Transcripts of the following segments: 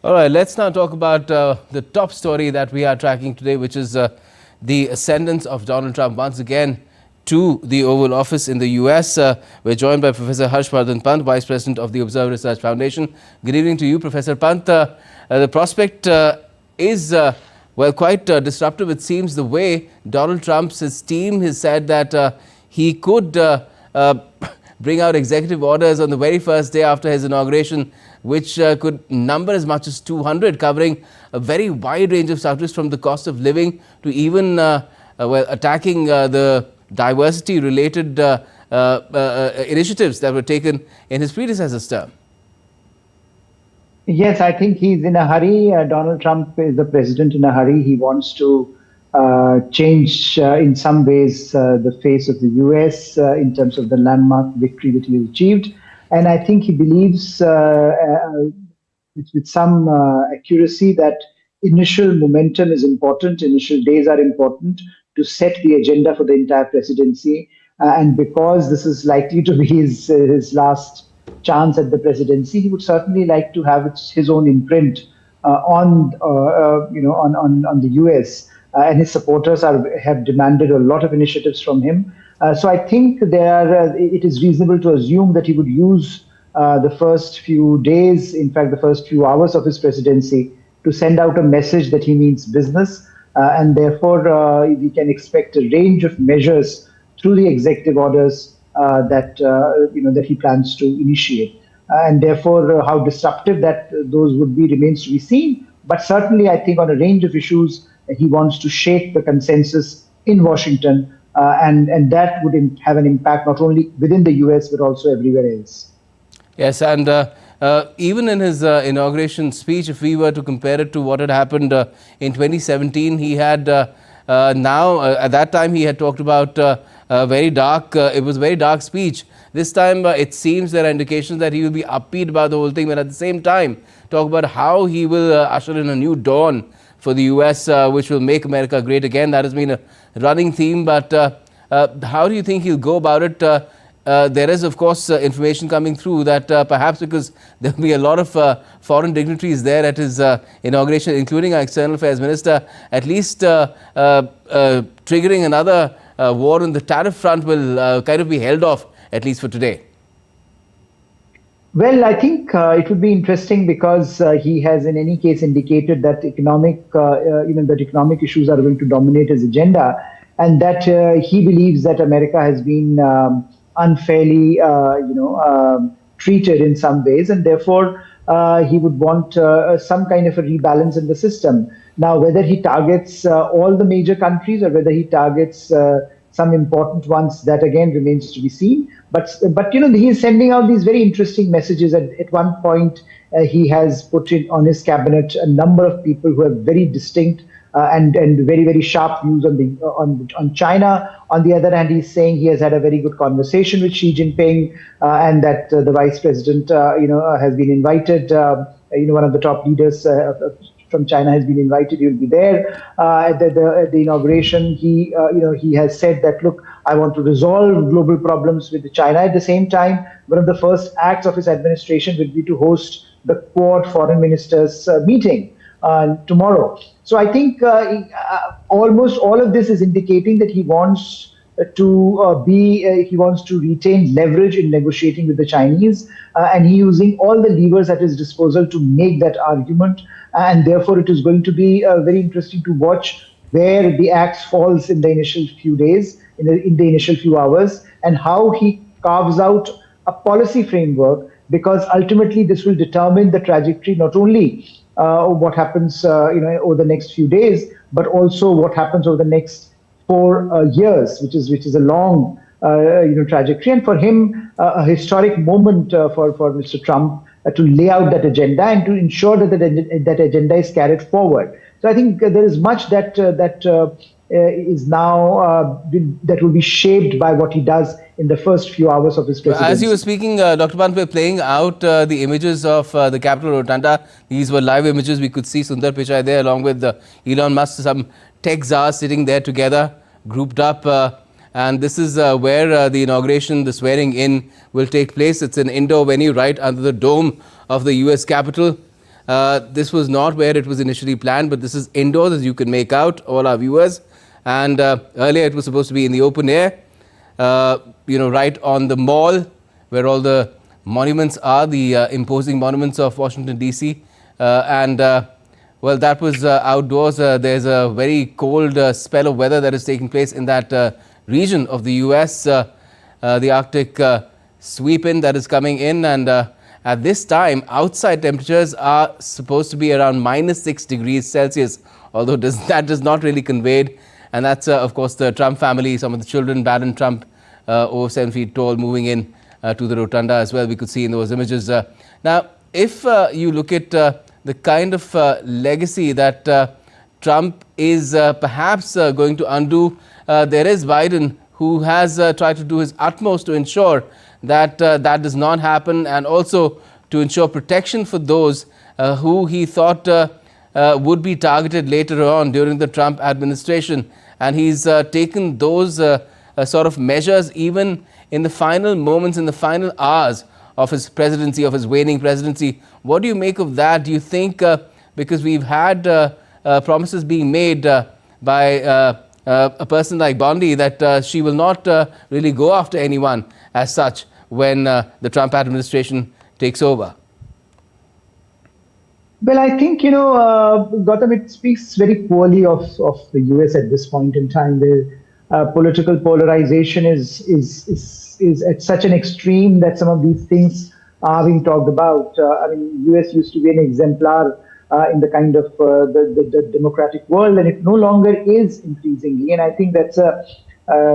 All right, let's now talk about the top story that we are tracking today, which is the ascendance of Donald Trump once again to the Oval Office in the US. We're joined by Professor Harshvardhan Pant, Vice President of the Observer Research Foundation. Good evening to you, Professor Pant. The prospect is, well, quite disruptive, it seems, the way Donald Trump's his team has said that he could bring out executive orders on the very first day after his inauguration, which could number as much as 200, covering a very wide range of subjects from the cost of living to even well, attacking the diversity-related initiatives that were taken in his predecessor's term. Yes, I think he's in a hurry. Donald Trump is the president in a hurry. He wants to change in some ways the face of the US in terms of the landmark victory that he has achieved. And I think he believes with some accuracy that initial momentum is important, initial days are important to set the agenda for the entire presidency. And because this is likely to be his last chance at the presidency, he would certainly like to have his own imprint on the US. And his supporters have demanded a lot of initiatives from him. So I think it is reasonable to assume that he would use the first few days, in fact, the first few hours of his presidency, to send out a message that he means business. And therefore, we can expect a range of measures through the executive orders that he plans to initiate. And therefore, how disruptive those would be remains to be seen. But certainly, I think on a range of issues, he wants to shake the consensus in Washington, and that would have an impact not only within the US but also everywhere else. Yes, and even in his inauguration speech, if we were to compare it to what had happened in 2017, he had at that time he had talked about very dark. It was a very dark speech. This time, it seems there are indications that he will be upbeat about the whole thing, but at the same time, talk about how he will usher in a new dawn for the US, which will make America great again. That has been a running theme, but how do you think he'll go about it? There is, of course, information coming through that perhaps because there will be a lot of foreign dignitaries there at his inauguration, including our External Affairs Minister, at least triggering another war on the tariff front will kind of be held off, at least for today. Well, I think it would be interesting because he has, in any case, indicated that economic issues are going to dominate his agenda, and that he believes that America has been unfairly, treated in some ways, and therefore he would want some kind of a rebalance in the system. Now, whether he targets all the major countries or whether he targets some important ones, that again remains to be seen. But he is sending out these very interesting messages. At one point, he has put on his cabinet a number of people who have very distinct and very, very sharp views on China. On the other hand, he's saying he has had a very good conversation with Xi Jinping, and that the vice president, has been invited. One of the top leaders from China has been invited. He will be there at the inauguration. He has said that, look, I want to resolve global problems with China. At the same time, one of the first acts of his administration will be to host the Quad Foreign Ministers meeting tomorrow. So I think almost all of this is indicating that he wants to retain leverage in negotiating with the Chinese, and he using all the levers at his disposal to make that argument. And therefore, it is going to be very interesting to watch where the axe falls in the initial few days, in the initial few hours, and how he carves out a policy framework, because ultimately this will determine the trajectory, not only what happens over the next few days, but also what happens over the next 4 years, which is a long trajectory, and for him a historic moment for Mr. Trump to lay out that agenda and to ensure that that agenda is carried forward. So I think there is much that is now that will be shaped by what he does in the first few hours of his presidency. As you were speaking, Dr. Pant, we're playing out the images of the Capitol Rotunda. These were live images. We could see Sundar Pichai there along with Elon Musk, some tech czars sitting there together, grouped up. And this is where the inauguration, the swearing in will take place. It's an indoor venue right under the dome of the US Capitol. This was not where it was initially planned, but this is indoors, as you can make out, all our viewers. And earlier it was supposed to be in the open air, right on the mall where all the monuments are, the imposing monuments of Washington, D.C. Well, that was outdoors. There's a very cold spell of weather that is taking place in that region of the U.S., the Arctic sweep in that is coming in. And at this time, outside temperatures are supposed to be around -6 degrees Celsius, although that does not really conveyed. And that's, of course, the Trump family, some of the children, Barron Trump, over 7 feet tall, moving in to the rotunda as well. We could see in those images. Now, if you look at the kind of legacy that Trump is perhaps going to undo, there is Biden, who has tried to do his utmost to ensure that that does not happen, and also to ensure protection for those who he thought would be targeted later on during the Trump administration. And he's taken those sort of measures even in the final moments, in the final hours of his presidency, of his waning presidency. What do you make of that? Do you think, because we've had promises being made by a person like Bondi, that she will not really go after anyone as such when the Trump administration takes over? Well, I think, Gautam, it speaks very poorly of the US at this point in time. The political polarization is at such an extreme that some of these things are being talked about. US used to be an exemplar in the kind of the democratic world, and it no longer is increasingly. And I think that's a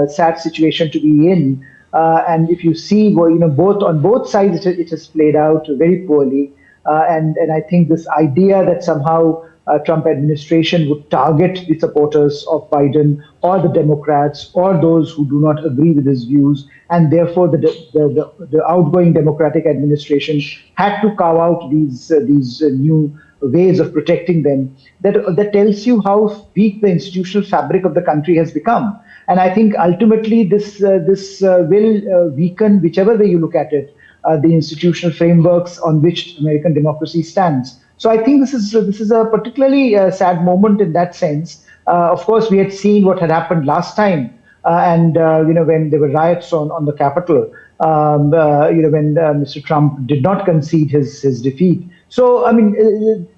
sad situation to be in. And if you see, both on both sides, it has played out very poorly. And I think this idea that somehow Trump administration would target the supporters of Biden or the Democrats or those who do not agree with his views, and therefore the outgoing Democratic administration had to carve out these new ways of protecting them. That tells you how weak the institutional fabric of the country has become. And I think ultimately this will weaken, whichever way you look at it, the institutional frameworks on which American democracy stands. So I think this is a particularly sad moment in that sense. Of course, we had seen what had happened last time, when there were riots on the Capitol, when Mr. Trump did not concede his defeat. So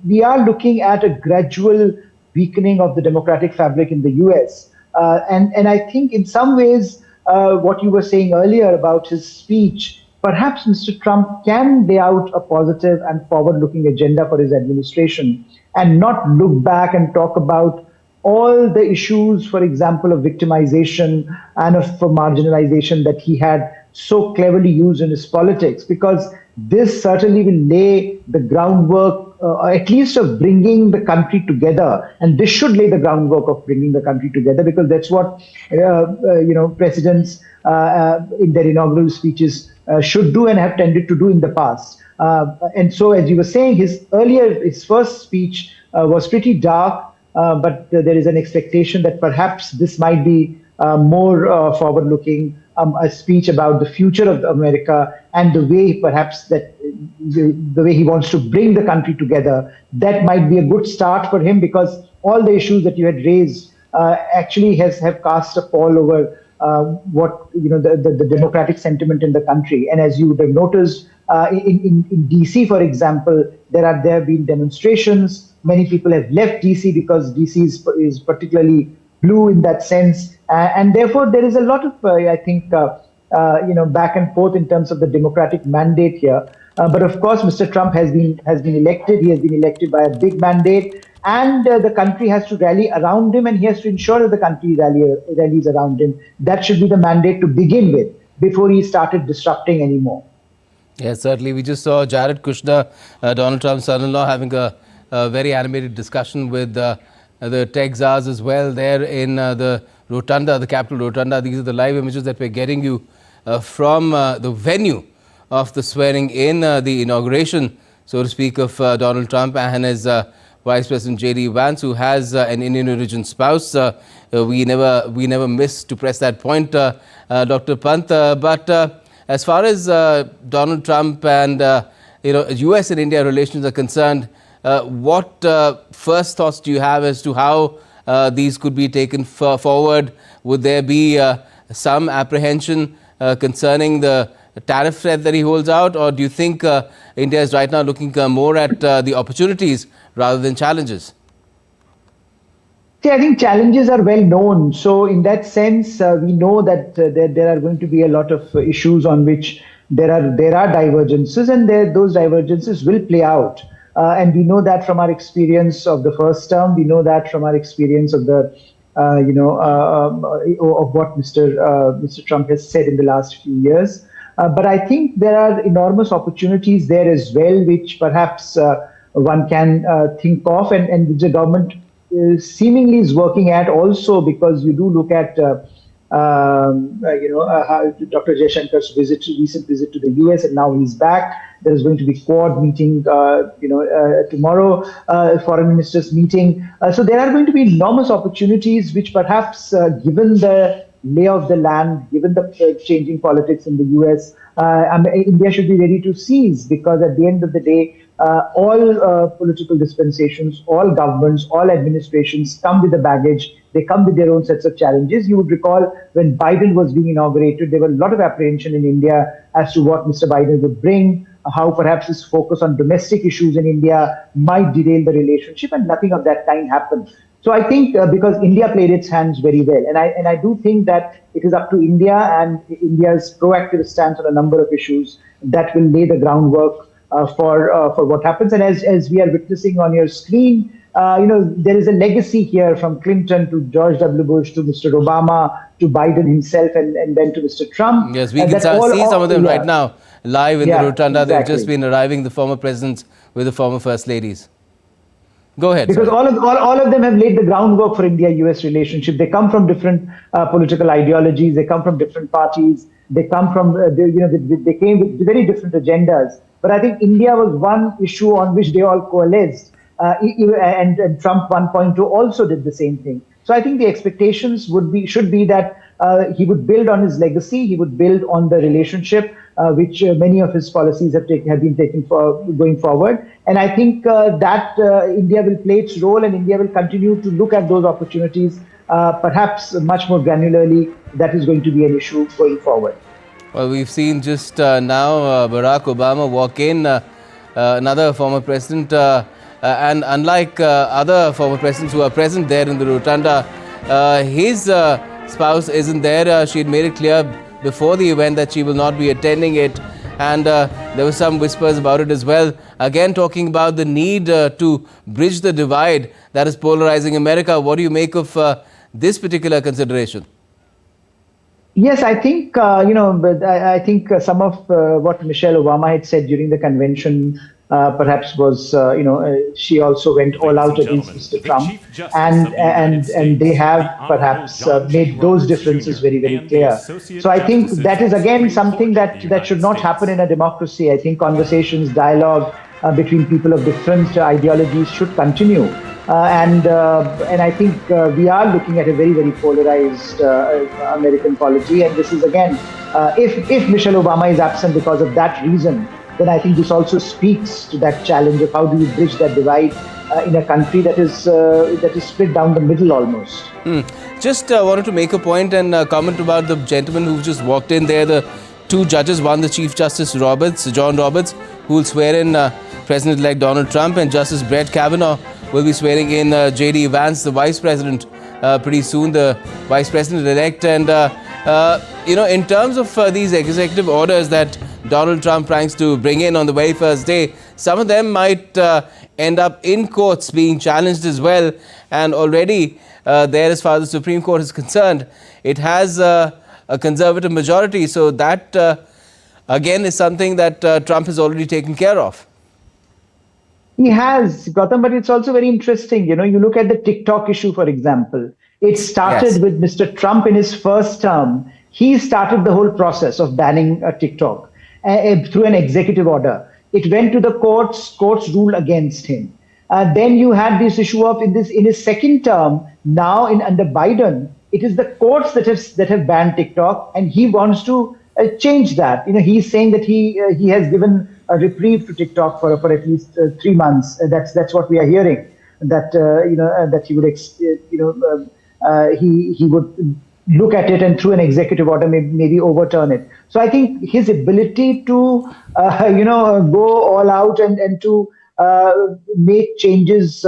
we are looking at a gradual weakening of the democratic fabric in the U.S. And I think in some ways, what you were saying earlier about his speech, perhaps Mr. Trump can lay out a positive and forward-looking agenda for his administration and not look back and talk about all the issues, for example, of victimization and of marginalization that he had so cleverly used in his politics, because this certainly will lay the groundwork, at least of bringing the country together. And this should lay the groundwork of bringing the country together, because that's what presidents in their inaugural speeches should do and have tended to do in the past. And so, as you were saying, his first speech was pretty dark, but there is an expectation that perhaps this might be more forward-looking, a speech about the future of America and the way perhaps that the way he wants to bring the country together. That might be a good start for him, because all the issues that you had raised actually have cast a pall over the democratic sentiment in the country. And as you would have noticed, in DC, for example, there have been demonstrations. Many people have left DC because DC is particularly blue in that sense, and therefore there is a lot of back and forth in terms of the democratic mandate here. But of course, Mr. Trump has been elected. He has been elected by a big mandate, and the country has to rally around him, and he has to ensure that the country rallies around him. That should be the mandate to begin with, before he started disrupting anymore. Yes, certainly. We just saw Jared Kushner, Donald Trump's son-in-law, having a very animated discussion with the tech czars as well there in the Rotunda, the Capitol Rotunda. These are the live images that we're getting you from the venue of the swearing in, the inauguration, so to speak, of Donald Trump and his Vice President J.D. Vance, who has an Indian origin spouse. We never miss to press that point, Dr. Pant. But as far as Donald Trump and U.S. and India relations are concerned, What first thoughts do you have as to how these could be taken forward? Would there be some apprehension concerning the tariff threat that he holds out, or do you think India is right now looking more at the opportunities rather than challenges? See, I think challenges are well known. So, in that sense, we know that there are going to be a lot of issues on which there are divergences, and those divergences will play out. And we know that from our experience of the first term. We know that from our experience of the of what Mr. Trump has said in the last few years. But I think there are enormous opportunities there as well, which perhaps one can think of, and which the government seemingly is working at also, because you do look at Dr. Jaishankar's recent visit to the US, and now he's back. There is going to be Quad meeting, tomorrow, foreign ministers meeting. So there are going to be enormous opportunities, which perhaps, given the lay of the land, given the changing politics in the US, India should be ready to seize, because at the end of the day, all political dispensations, all governments, all administrations come with a baggage. They come with their own sets of challenges. You would recall when Biden was being inaugurated, there was a lot of apprehension in India as to what Mr. Biden would bring, how perhaps his focus on domestic issues in India might derail the relationship, and nothing of that kind happened. So I think because India played its hands very well, and I do think that it is up to India and India's proactive stance on a number of issues that will lay the groundwork for what happens. And as we are witnessing on your screen, there is a legacy here from Clinton to George W. Bush to Mr. Obama to Biden himself, and then to Mr. Trump. Yes, we can see some of them right now live in the Rotunda. Exactly. They've just been arriving, the former presidents with the former first ladies. Go ahead. Because all of them have laid the groundwork for India-US relationship. They come from different political ideologies. They come from different parties. They come from they came with very different agendas. But I think India was one issue on which they all coalesced. And Trump 1.2 also did the same thing. So I think the expectations should be that he would build on his legacy. He would build on the relationship, which many of his policies have been taken for going forward. And I think that India will play its role, and India will continue to look at those opportunities, perhaps much more granularly. That is going to be an issue going forward. Well, we've seen just now Barack Obama walk in, another former president, and unlike other former presidents who are present there in the Rotunda, his spouse isn't there. She had made it clear before the event that she will not be attending it, and there were some whispers about it as well. Again, talking about the need to bridge the divide that is polarizing America. What do you make of this particular consideration? Yes, I think I think some of what Michelle Obama had said during the convention perhaps was she also went all out against Mr. Trump, and they have perhaps made those differences very, very clear. So I think that is again something that should not happen in a democracy. I think conversations, dialogue between people of different ideologies should continue. And I think we are looking at a very, very polarized American polity. And this is again, if Michelle Obama is absent because of that reason, then I think this also speaks to that challenge of how do you bridge that divide in a country that is split down the middle almost. Just wanted to make a point and comment about the gentleman who just walked in there. The two judges, one the Chief Justice John Roberts, who will swear in President-elect Donald Trump, and Justice Brett Kavanaugh will be swearing in J.D. Vance, the Vice President, pretty soon, the Vice President-elect. And, in terms of these executive orders that Donald Trump tries to bring in on the very first day, some of them might end up in courts being challenged as well. And already there, as far as the Supreme Court is concerned, it has a conservative majority. So that, again, is something that Trump has already taken care of. He has, Gautam, but it's also very interesting. You look at the TikTok issue, for example. It started with Mr. Trump in his first term. He started the whole process of banning TikTok through an executive order. It went to the courts. Courts ruled against him. Then you had this issue of in his second term. Now, under Biden, it is the courts that have banned TikTok, and he wants to change that. He's saying that he has given a reprieve to TikTok for at least 3 months. That's what we are hearing. That that he would he would look at it and through an executive order maybe overturn it. So I think his ability to go all out and to make changes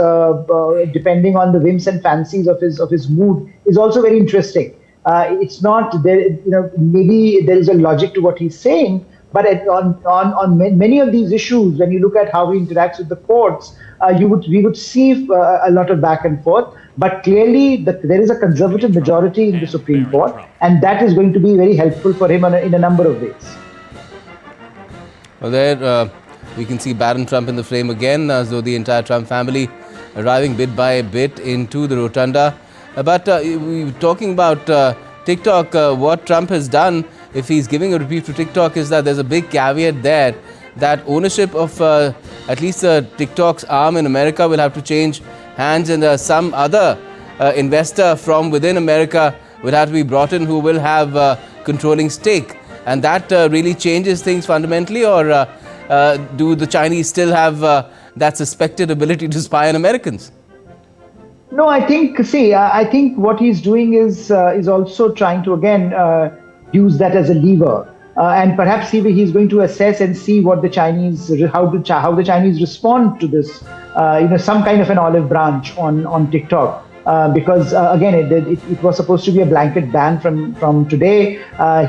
depending on the whims and fancies of his mood is also very interesting. It's not there, maybe there is a logic to what he's saying, but on many of these issues, when you look at how he interacts with the courts, we would see a lot of back and forth. But clearly, there is a conservative majority in the Supreme Court, and that is going to be very helpful for him in a number of ways. Well, there we can see Baron Trump in the frame again, as though the entire Trump family arriving bit by bit into the rotunda. But we were talking about TikTok. What Trump has done, if he's giving a reprieve to TikTok, is that there's a big caveat there that ownership of at least TikTok's arm in America will have to change hands, and some other investor from within America will have to be brought in who will have controlling stake. And that really changes things fundamentally, or do the Chinese still have that suspected ability to spy on Americans? No, I think what he's doing is also trying to again use that as a lever, and perhaps he's going to assess and see what the Chinese, how the Chinese respond to this, some kind of an olive branch on TikTok. Because again, it was supposed to be a blanket ban from today.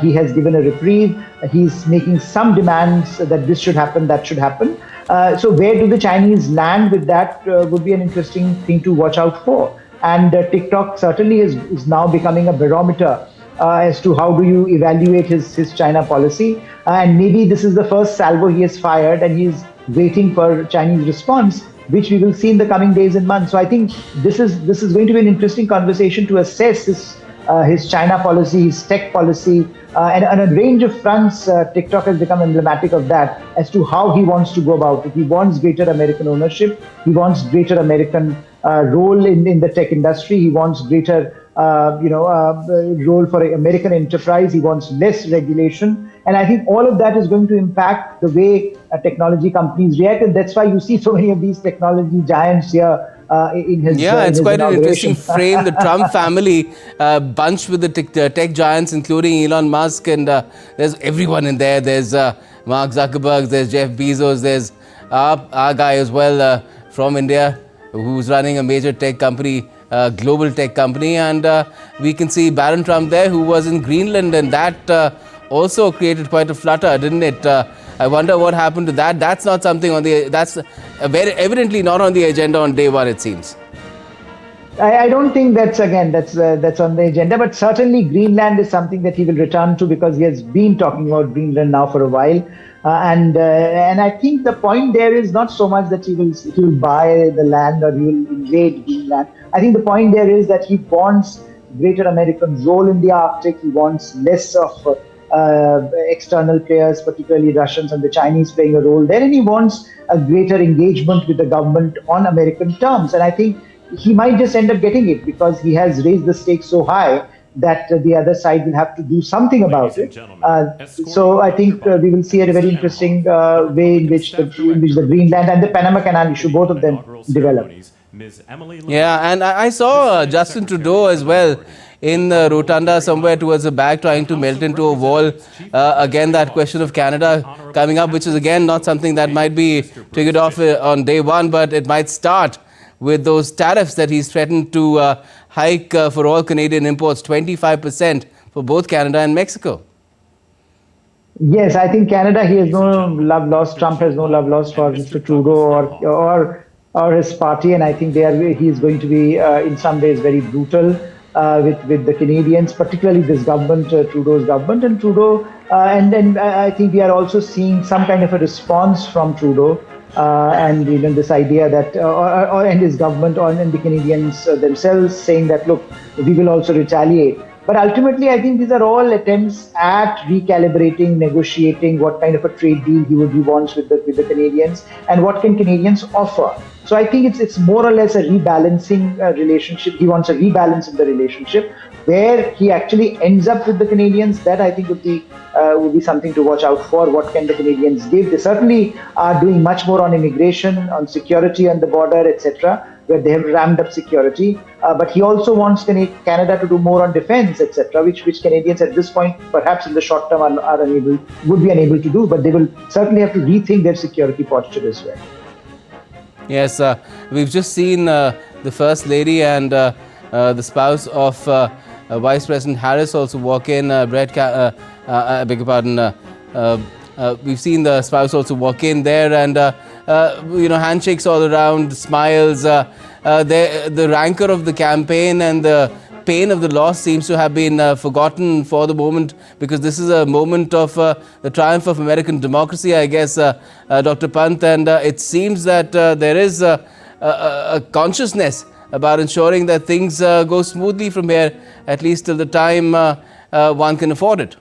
He has given a reprieve. He's making some demands that this should happen, that should happen. So where do the Chinese land with that would be an interesting thing to watch out for. And TikTok certainly is now becoming a barometer as to how do you evaluate his China policy. And maybe this is the first salvo he has fired, and he's waiting for Chinese response, which we will see in the coming days and months. So I think this is going to be an interesting conversation to assess his China policy, his tech policy, and on a range of fronts. TikTok has become emblematic of that as to how he wants to go about it. He wants greater American ownership. He wants greater American role in the tech industry. He wants greater role for American enterprise. He wants less regulation. And I think all of that is going to impact the way technology companies react. And that's why you see so many of these technology giants here in his it's in quite his an interesting frame. The Trump family bunched with the tech giants, including Elon Musk. And there's everyone in there. There's Mark Zuckerberg, there's Jeff Bezos, there's our guy as well from India, who's running a major tech company, global tech company. And we can see Baron Trump there, who was in Greenland, and that also created quite a flutter, didn't it? I wonder what happened to that. That's not something that's very evidently not on the agenda on day one, it seems. I don't think that's on the agenda, but certainly Greenland is something that he will return to, because he has been talking about Greenland now for a while. And I think the point there is not so much that he will buy the land or he will invade Greenland. I think the point there is that he wants greater American role in the Arctic. He wants less of external players, particularly Russians and the Chinese, playing a role there, and he wants a greater engagement with the government on American terms. And I think he might just end up getting it, because he has raised the stakes so high that the other side will have to do something about it. So I think we will see a very interesting way in which the Greenland and the Panama Canal issue, both of them, develop. Yeah, and I saw Justin Trudeau as well in the rotunda somewhere towards the back, trying to melt into a wall. Again, that question of Canada coming up, which is again not something that might be triggered off on day one, but it might start with those tariffs that he's threatened to hike for all Canadian imports, 25% for both Canada and Mexico. Yes, I think Canada, he has no love lost. Trump has no love lost for Mr. Trudeau or his party, and I think he is going to be in some ways very brutal with the Canadians, particularly this government, Trudeau's government, and Trudeau. And I think we are also seeing some kind of a response from Trudeau, and even this idea that, and his government, and the Canadians themselves saying that, look, we will also retaliate. But ultimately, I think these are all attempts at recalibrating, negotiating what kind of a trade deal he wants with the Canadians, and what can Canadians offer. So I think it's more or less a rebalancing relationship. He wants a rebalance in the relationship. Where he actually ends up with the Canadians, that I think would be something to watch out for. What can the Canadians give? They certainly are doing much more on immigration, on security on the border, etc., where they have ramped up security. But he also wants Canada to do more on defense, etc., which Canadians at this point, perhaps in the short term, would be unable to do. But they will certainly have to rethink their security posture as well. Yes, we've just seen the First Lady and the spouse of Vice President Harris also walk in. I beg your pardon. We've seen the spouse also walk in there, and handshakes all around, smiles. The rancor of the campaign and the pain of the loss seems to have been forgotten for the moment, because this is a moment of the triumph of American democracy, I guess, Dr. Pant, and it seems that there is a consciousness about ensuring that things go smoothly from here, at least till the time one can afford it.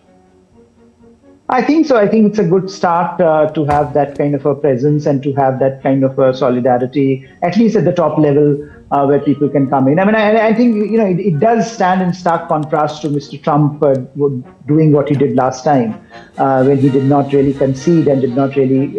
I think so. I think it's a good start to have that kind of a presence and to have that kind of a solidarity, at least at the top level, where people can come in. I mean, I think it does stand in stark contrast to Mr. Trump doing what he did last time, when he did not really concede and did not really,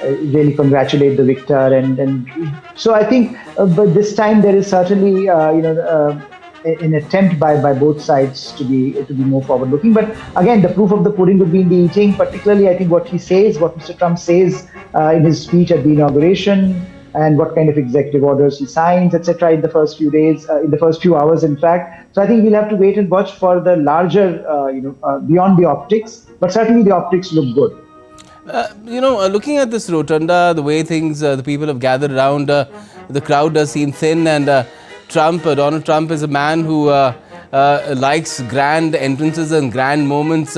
really congratulate the victor, and so I think, but this time there is certainly an attempt by both sides to be more forward looking. But again, the proof of the pudding would be in the eating. Particularly, I think what Mr. Trump says in his speech at the inauguration, and what kind of executive orders he signs, etc., in the first few days, in the first few hours, in fact. So I think we'll have to wait and watch for the larger, beyond the optics. But certainly the optics look good. Looking at this rotunda, the way the people have gathered around, the crowd does seem thin, and Donald Trump is a man who likes grand entrances and grand moments.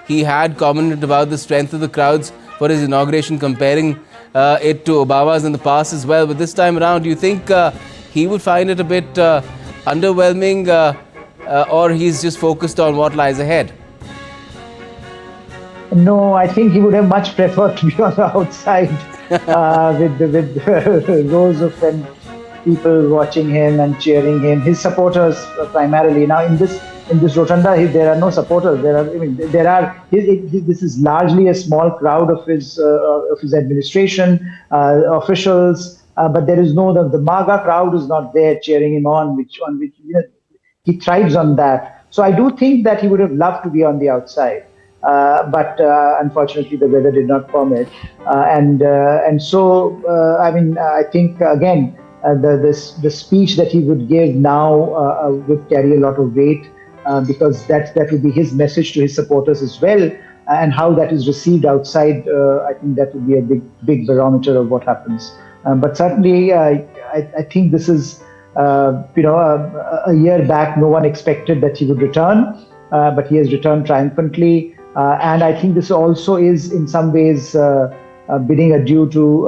He had commented about the strength of the crowds for his inauguration, comparing it to Obama's in the past as well. But this time around, do you think he would find it a bit underwhelming, or he's just focused on what lies ahead? No, I think he would have much preferred to be on the outside with rows of people watching him and cheering him. His supporters primarily. Now in this rotunda, there are no supporters. This is largely a small crowd of his administration officials, but there is the MAGA crowd is not there cheering him on, which he thrives on that. So I do think that he would have loved to be on the outside. But unfortunately, the weather did not permit, and so I think again the speech that he would give now would carry a lot of weight, because that would be his message to his supporters as well, and how that is received outside. I think that would be a big barometer of what happens. But certainly, I think this is a year back, no one expected that he would return, but he has returned triumphantly. And I think this also is in some ways bidding adieu to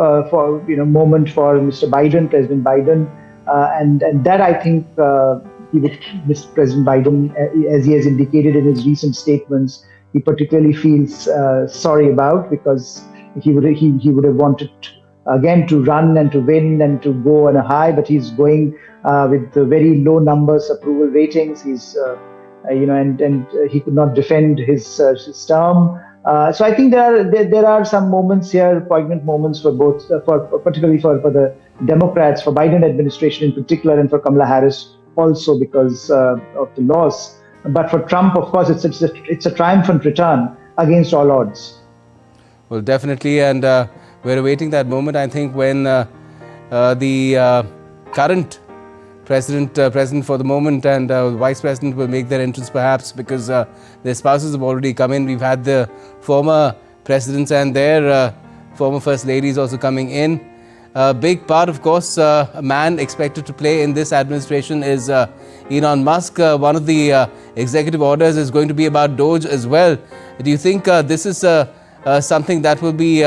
moment for Mr. Biden, President Biden, and that I think Mr. President Biden, as he has indicated in his recent statements, he particularly feels sorry about, because he would have wanted again to run and to win and to go on a high, but he's going with very low numbers, approval ratings. He's and he could not defend his term. So I think there are some moments here, poignant moments for both, particularly for the Democrats, for Biden administration in particular, and for Kamala Harris also, because of the loss. But for Trump, of course, it's a triumphant return against all odds. Well, definitely, and we're awaiting that moment. I think when the current president for the moment and vice president will make their entrance, perhaps, because their spouses have already come in. We've had the former presidents and their former first ladies also coming in. A big part, of course, a man expected to play in this administration is Elon Musk. One of the executive orders is going to be about Doge as well. Do you think this is something that will be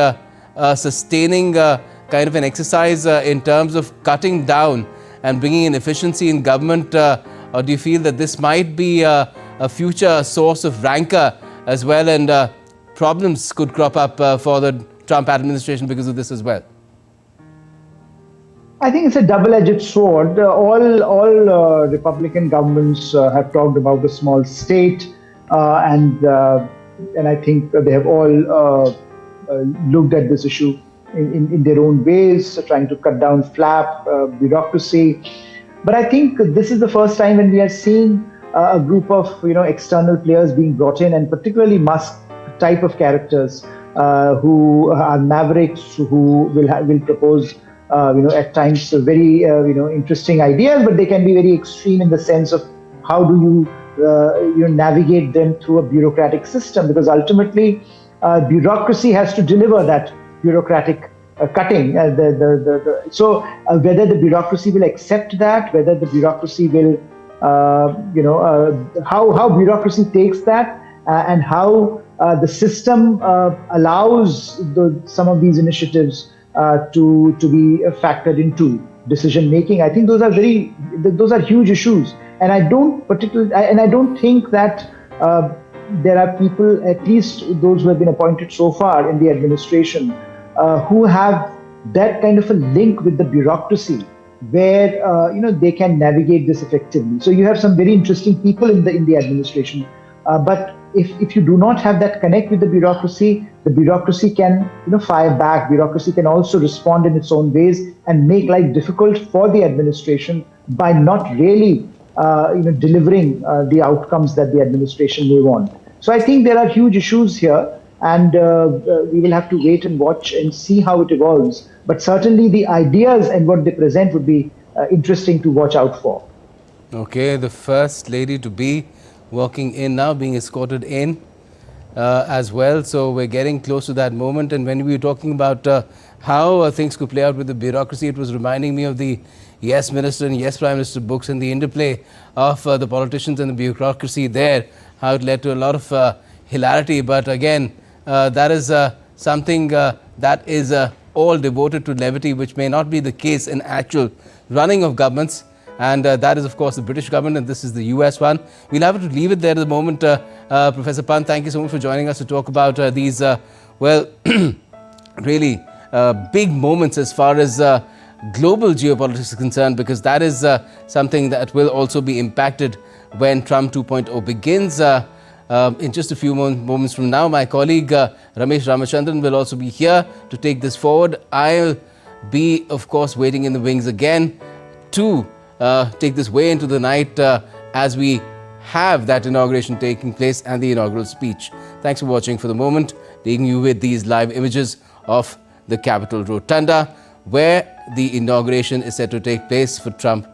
sustaining kind of an exercise in terms of cutting down and bringing in efficiency in government or do you feel that this might be a future source of rancor as well, and problems could crop up for the Trump administration because of this as well? I think it's a double-edged sword. All Republican governments have talked about the small state, and I think they have all looked at this issue in their own ways, trying to cut down flap, bureaucracy. But I think this is the first time when we are seeing a group of external players being brought in, and particularly Musk type of characters who are mavericks, who will propose at times very interesting ideas, but they can be very extreme in the sense of how do you navigate them through a bureaucratic system, because ultimately bureaucracy has to deliver that bureaucratic cutting. So whether the bureaucracy will accept that, whether the bureaucracy will how bureaucracy takes that, and how the system allows some of these initiatives to be factored into decision making. I think those are huge issues, and I don't think that there are people, at least those who have been appointed so far in the administration, who have that kind of a link with the bureaucracy, where they can navigate this effectively. So you have some very interesting people in the administration, but if you do not have that connect with the bureaucracy can fire back. Bureaucracy can also respond in its own ways and make life difficult for the administration by not really delivering the outcomes that the administration may want. So I think there are huge issues here, and we will have to wait and watch and see how it evolves. But certainly the ideas and what they present would be interesting to watch out for. Okay, the first lady to be walking in now, being escorted in as well. So we're getting close to that moment. And when we were talking about how things could play out with the bureaucracy, it was reminding me of the Yes Minister and Yes Prime Minister books and the interplay of the politicians and the bureaucracy there, how it led to a lot of hilarity. But again, that is something that is all devoted to levity, which may not be the case in actual running of governments. And that is, of course, the British government, and this is the US one. We'll have to leave it there at the moment. Professor Pant, thank you so much for joining us to talk about these, really big moments as far as global geopolitics is concerned, because that is something that will also be impacted when Trump 2.0 begins. In just a few moments from now, my colleague Ramesh Ramachandran will also be here to take this forward. I'll be, of course, waiting in the wings again to take this way into the night as we have that inauguration taking place and the inaugural speech. Thanks for watching for the moment, taking you with these live images of the Capitol Rotunda, where the inauguration is set to take place for Trump